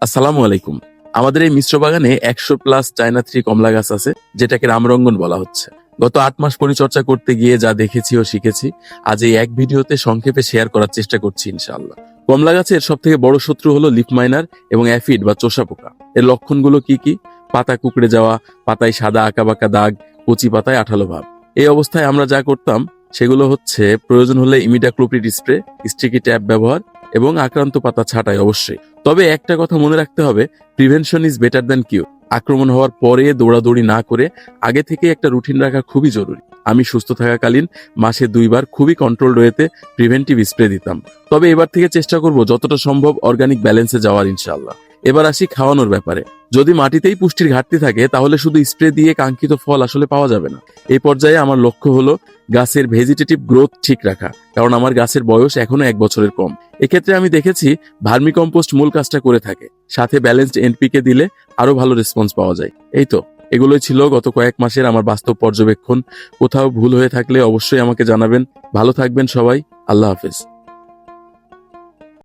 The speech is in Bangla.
আসসালামু আলাইকুম। আমাদের এই মিশ্র বাগানে 100+ চায়না 3 কমলা গাছ আছে, যেটাকে রামরঙ্গন বলা হচ্ছে। গত 8 মাস পরিচর্যা করতে গিয়ে যা দেখেছি ও শিখেছি আজ এই এক ভিডিওতে সংক্ষেপে শেয়ার করার চেষ্টা করছি ইনশাআল্লাহ। কমলা গাছের সব থেকে বড় শত্রু হলো লিফ মাইনার এবং অ্যাফিড বা চোষা পোকা। এর লক্ষণগুলো কি কি? পাতা কুকড়ে যাওয়া, পাতায় সাদা আঁকাবাঁকা দাগ, কচি পাতায় আঠালো ভাব। এই অবস্থায় আমরা যা করতাম সেগুলো হচ্ছে প্রয়োজন হলে ইমিডাক্লোপ্রিড স্প্রে, স্টিকি ট্যাপ ব্যবহার এবং আক্রান্ত পাতা ছাঁটাই অবশ্যই। তবে একটা কথা মনে রাখতে হবে, প্রিভেনশন ইজ বেটার দ্যান কিউর। আক্রমণ হওয়ার পরে দৌড়াদৌড়ি না করে আগে থেকে একটা রুটিন রাখা খুবই জরুরি। আমি সুস্থ থাকাকালীন মাসে 2 বার খুবই কন্ট্রোল ওয়েতে প্রিভেন্টিভ স্প্রে দিতাম। তবে এবার থেকে চেষ্টা করব যতটা সম্ভব অর্গানিক ব্যালেন্সে যাওয়ার ইনশাআল্লাহ। এবার আসি খাওয়ানোর ব্যাপারে। যদি মাটিতেই পুষ্টির ঘাটতি থাকে তাহলে শুধু স্প্রে দিয়ে কাঙ্ক্ষিত ফল আসলে পাওয়া যাবে না। এই পর্যায়ে আমার লক্ষ্য হলো গাছের ভেজিটেটিভ গ্রোথ ঠিক রাখা, কারণ আমার গাছের বয়স এখনো 1 বছরের কম। এক্ষেত্রে আমি দেখেছি ভার্মি কম্পোস্ট মূল কাজটা করে থাকে, সাথে ব্যালেন্সড এনপিকে দিলে আরো ভালো রেসপন্স পাওয়া যায়। এই তো, এগুলোই ছিল গত কয়েক মাসের আমার বাস্তব পর্যবেক্ষণ। কোথাও ভুল হয়ে থাকলে অবশ্যই আমাকে জানাবেন। ভালো থাকবেন সবাই। আল্লাহ হাফেজ।